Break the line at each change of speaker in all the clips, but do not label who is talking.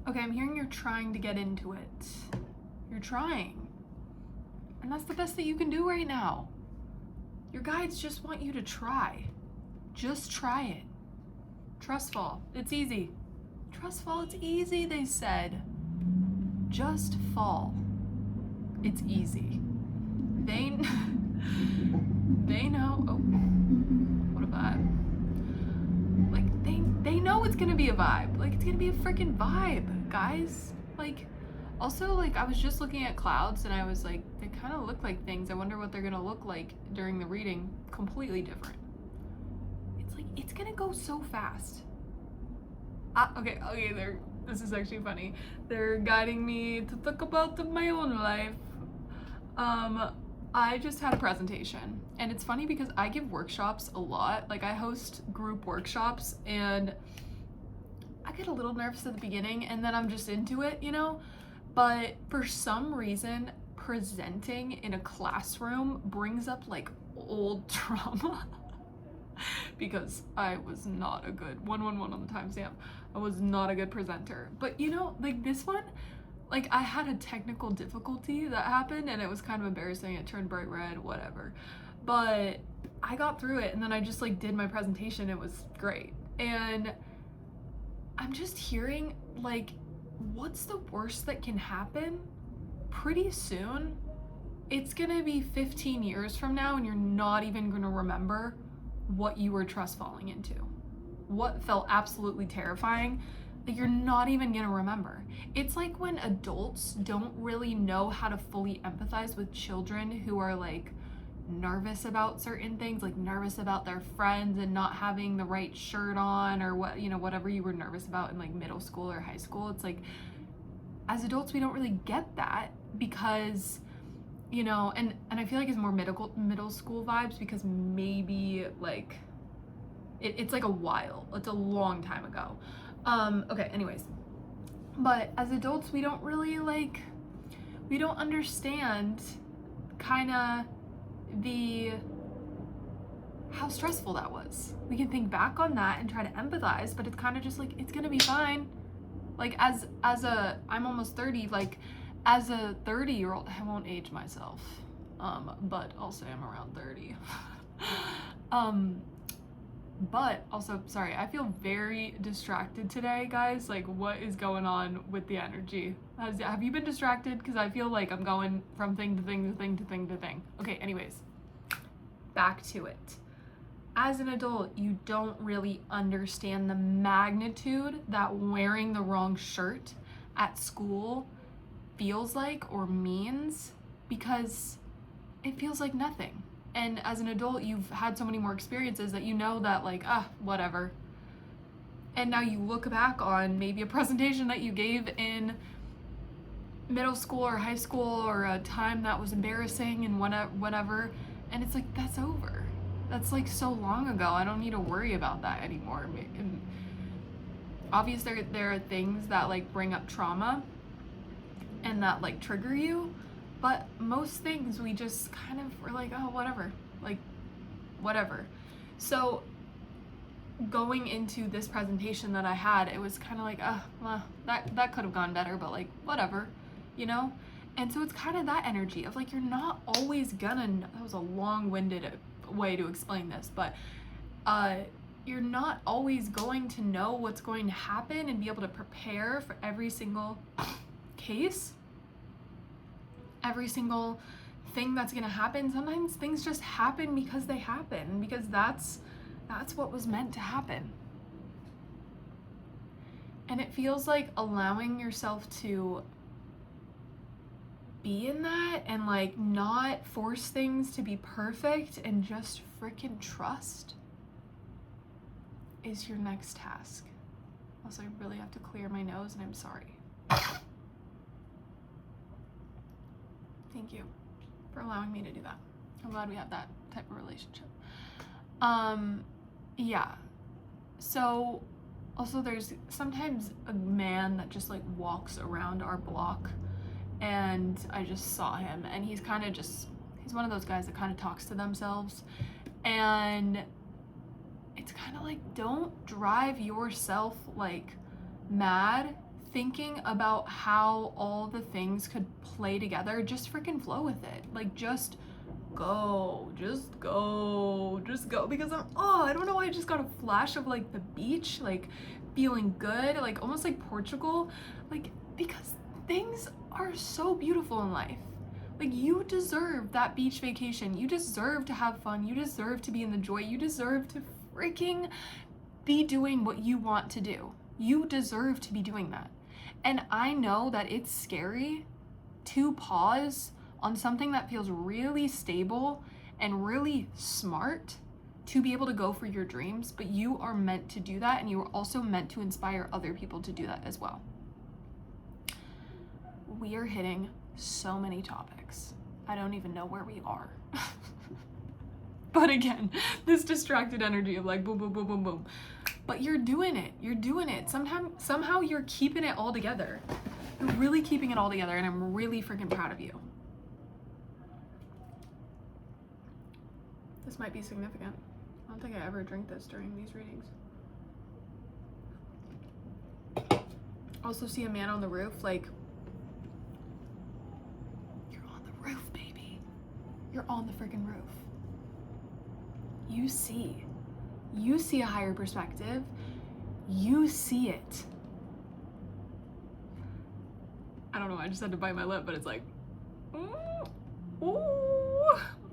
Okay, I'm hearing you're trying to get into it. You're trying. And that's the best that you can do right now. Your guides just want you to try. Just try it. Trust fall. It's easy. Trust fall, it's easy, they said. Just fall. It's easy. They know. Oh, what a vibe. Like, they know it's gonna be a vibe. Like, it's gonna be a freaking vibe, guys. Like, also, like, I was just looking at clouds and I was like, they kind of look like things. I wonder what they're gonna look like during the reading. Completely different. It's like, it's gonna go so fast. Okay, this is actually funny. They're guiding me to talk about my own life. I just had a presentation, and it's funny because I give workshops a lot. Like, I host group workshops, and I get a little nervous at the beginning, and then I'm just into it, you know? But for some reason, presenting in a classroom brings up, like, old trauma. Because I was not a good 111 on the timestamp. I was not a good presenter. But you know, like this one, like I had a technical difficulty that happened and it was kind of embarrassing. It turned bright red, whatever. But I got through it and then I just like did my presentation. It was great. And I'm just hearing like, what's the worst that can happen? Pretty soon, it's gonna be 15 years from now and you're not even gonna remember what you were trust falling into. What felt absolutely terrifying that you're not even gonna remember. It's like when adults don't really know how to fully empathize with children who are like nervous about certain things, like nervous about their friends and not having the right shirt on or what, you know, whatever you were nervous about in like middle school or high school. It's like, as adults, we don't really get that because, you know, and I feel like it's more middle school vibes because maybe like it's like a while, it's a long time ago. Okay, anyways, but as adults, we don't really like, we don't understand kind of how stressful that was. We can think back on that and try to empathize, but it's kind of just like, it's gonna be fine. Like I'm almost 30, like as a 30-year-old, I won't age myself, but I'll say I'm around 30. But also, sorry, I feel very distracted today, guys. Like, what is going on with the energy? Have you been distracted? Because I feel like I'm going from thing to thing to thing to thing to thing. Okay, anyways, back to it. As an adult, you don't really understand the magnitude that wearing the wrong shirt at school feels like or means, because it feels like nothing. And as an adult, you've had so many more experiences that you know that like, whatever. And now you look back on maybe a presentation that you gave in middle school or high school or a time that was embarrassing and whatever, and it's like, that's over. That's like so long ago. I don't need to worry about that anymore. And obviously there are things that like bring up trauma and that like trigger you, but most things we just kind of were like, oh, whatever, like whatever. So going into this presentation that I had, it was kind of like, well, that could have gone better, but like whatever, you know? And so it's kind of that energy of like, you're not always gonna know. That was a long-winded way to explain this, but you're not always going to know what's going to happen and be able to prepare for every single case, every single thing that's going to happen. Sometimes things just happen because they happen, because that's what was meant to happen. And it feels like allowing yourself to be in that and like not force things to be perfect and just freaking trust is your next task. Also, I really have to clear my nose and I'm sorry. Thank you for allowing me to do that. I'm glad we have that type of relationship. Yeah. So also there's sometimes a man that just like walks around our block, and I just saw him, and he's kind of just, he's one of those guys that kind of talks to themselves, and it's kind of like, don't drive yourself like mad thinking about how all the things could play together, just freaking flow with it. Like, just go, just go, just go. Because I don't know why I just got a flash of like the beach, like feeling good, like almost like Portugal, like, because things are so beautiful in life. Like, you deserve that beach vacation. You deserve to have fun. You deserve to be in the joy. You deserve to freaking be doing what you want to do. You deserve to be doing that. And I know that it's scary to pause on something that feels really stable and really smart to be able to go for your dreams, but you are meant to do that, and you are also meant to inspire other people to do that as well. We are hitting so many topics. I don't even know where we are. But again, this distracted energy of like boom, boom, boom, boom, boom. But you're doing it. You're doing it. Somehow you're keeping it all together. You're really keeping it all together, and I'm really freaking proud of you. This might be significant. I don't think I ever drink this during these readings. Also see a man on the roof, like, you're on the roof, baby. You're on the freaking roof. You see a higher perspective. You see it. I don't know, I just had to bite my lip, but it's like, ooh,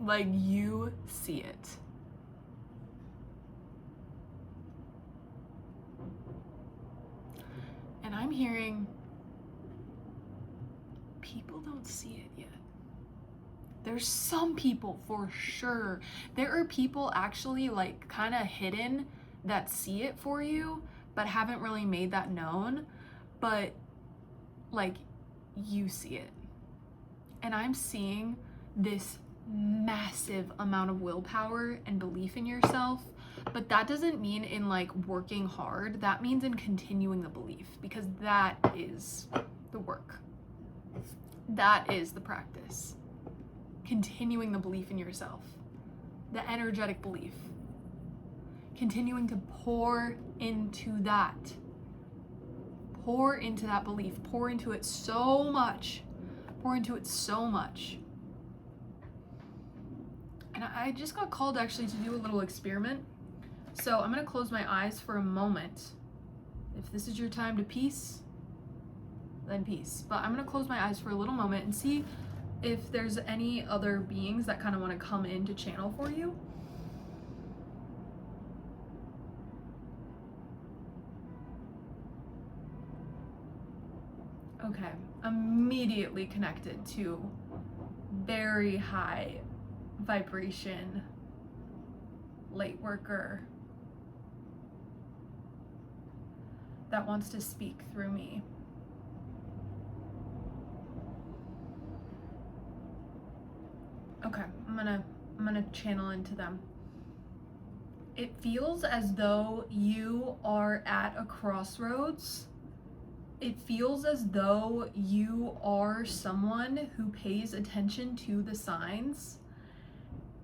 like, you see it. And I'm hearing people don't see it yet. There's some people for sure. There are people actually like kind of hidden that see it for you, but haven't really made that known. But like, you see it. And I'm seeing this massive amount of willpower and belief in yourself. But that doesn't mean in like working hard. That means in continuing the belief, because that is the work. That is the practice. Continuing the belief in yourself, the energetic belief, continuing to pour into that belief, pour into it so much, And I just got called actually to do a little experiment. So I'm gonna close my eyes for a moment. If this is your time to peace, then peace. But I'm gonna close my eyes for a little moment and see if there's any other beings that kind of want to come in to channel for you. Okay, immediately connected to very high vibration light worker that wants to speak through me. Okay, I'm gonna channel into them. It feels as though you are at a crossroads. It feels as though you are someone who pays attention to the signs.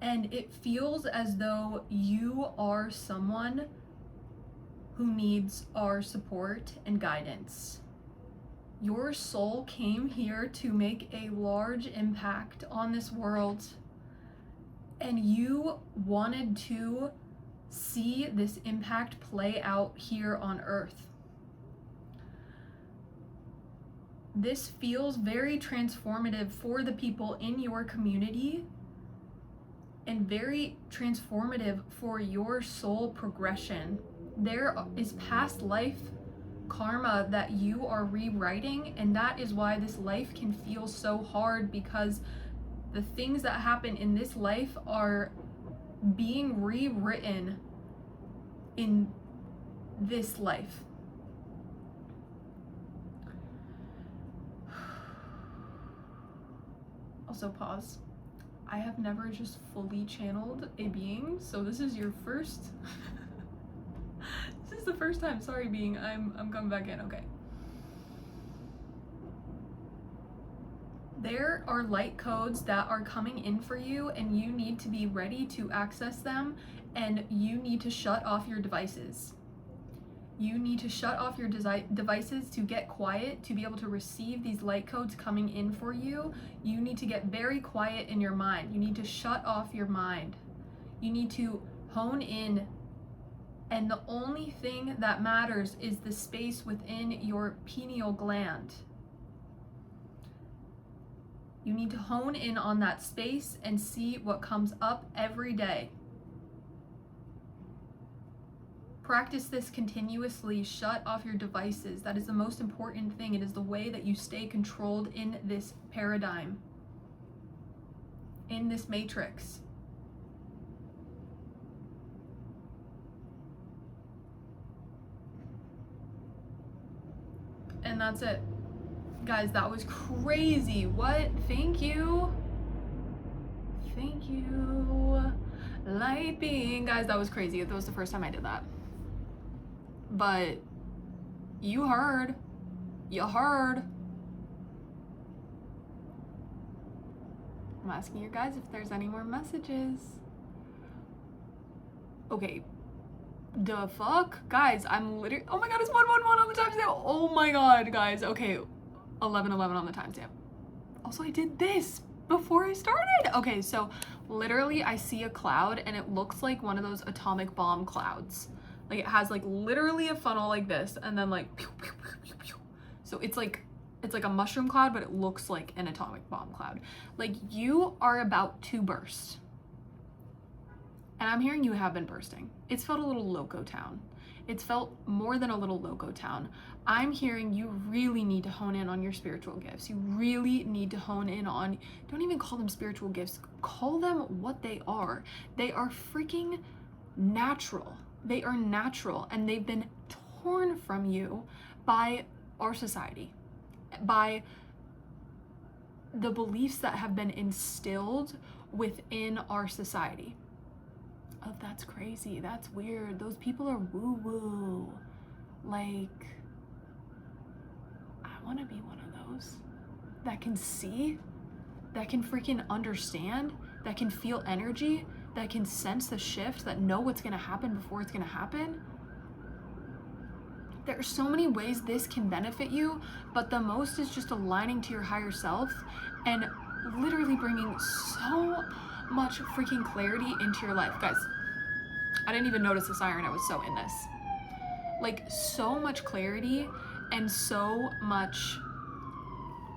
And it feels as though you are someone who needs our support and guidance. Your soul came here to make a large impact on this world, and you wanted to see this impact play out here on Earth. This feels very transformative for the people in your community, and very transformative for your soul progression. There is past life karma that you are rewriting, and that is why this life can feel so hard, because the things that happen in this life are being rewritten in this life. Also pause. I have never just fully channeled a being, so this is your first this is the first time. Sorry, being. I'm coming back in. Okay. There are light codes that are coming in for you, and you need to be ready to access them, and you need to shut off your devices. You need to shut off your devices to get quiet, to be able to receive these light codes coming in for you. You need to get very quiet in your mind. You need to shut off your mind. You need to hone in, and the only thing that matters is the space within your pineal gland. You need to hone in on that space and see what comes up every day. Practice this continuously. Shut off your devices. That is the most important thing. It is the way that you stay controlled in this paradigm, in this matrix. And that's it. Guys, that was crazy. What? Thank you. Thank you. Light being. Guys, that was crazy. That was the first time I did that. But you heard. You heard. I'm asking you guys if there's any more messages. Okay. The fuck? Guys, I'm literally, oh my god, it's 111 on the timestamp. Oh my god, guys. Okay, 11:11 on the timestamp. Also, I did this before I started. Okay, so literally I see a cloud and it looks like one of those atomic bomb clouds. Like it has like literally a funnel like this and then like pew, pew, pew, pew, pew. So it's like a mushroom cloud, but it looks like an atomic bomb cloud. Like you are about to burst. And I'm hearing you have been bursting. It's felt a little loco town. It's felt more than a little loco town. I'm hearing you really need to hone in on your spiritual gifts. You really need to hone in on, don't even call them spiritual gifts. Call them what they are. They are freaking natural. They are natural, and they've been torn from you by our society, by the beliefs that have been instilled within our society. Oh, that's crazy. That's weird. Those people are woo-woo. Like, I want to be one of those that can see, that can freaking understand, that can feel energy, that can sense the shift, that know what's going to happen before it's going to happen. There are so many ways this can benefit you, but the most is just aligning to your higher self and literally bringing so much freaking clarity into your life. Guys, I didn't even notice the siren. I was so in this. Like, so much clarity and so much,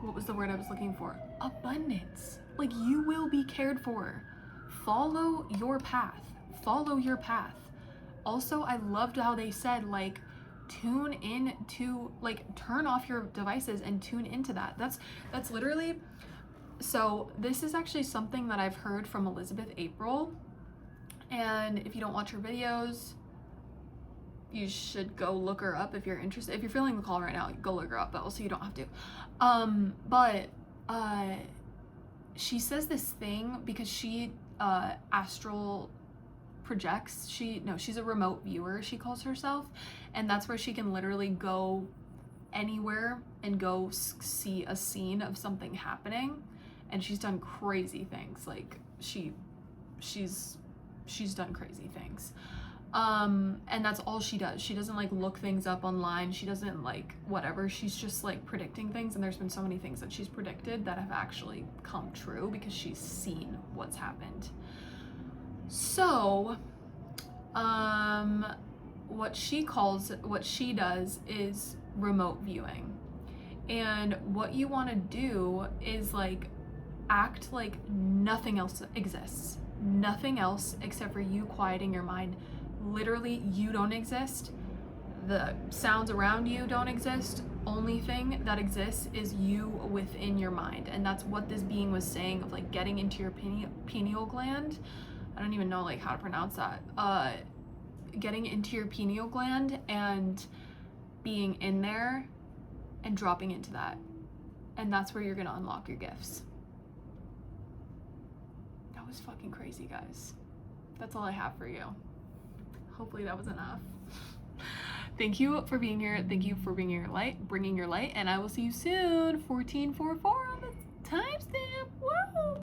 what was the word I was looking for? Abundance. Like, you will be cared for. Follow your path. Follow your path. Also, I loved how they said, like, tune in to, like, turn off your devices and tune into that. That's literally, so this is actually something that I've heard from Elizabeth April. And if you don't watch her videos, you should go look her up if you're interested. If you're feeling the call right now, go look her up, but also you don't have to. She says this thing because she astral projects. She's a remote viewer, she calls herself, and that's where she can literally go anywhere and go see a scene of something happening. And she's done crazy things. Like she's done crazy things. And that's all she does. She doesn't like look things up online. She doesn't like whatever. She's just like predicting things. And there's been so many things that she's predicted that have actually come true because she's seen what's happened. So, what she does is remote viewing. And what you want to do is like act like nothing else exists. Nothing else except for you quieting your mind. Literally, you don't exist. The sounds around you don't exist. Only thing that exists is you within your mind. And that's what this being was saying, of like getting into your pineal gland. I don't even know like how to pronounce that. Getting into your pineal gland and being in there and dropping into that. And that's where you're gonna unlock your gifts. That was fucking crazy, guys. That's all I have for you. Hopefully that was enough. Thank you for being here. Thank you for bringing your light, and I will see you soon. 1444 on the timestamp.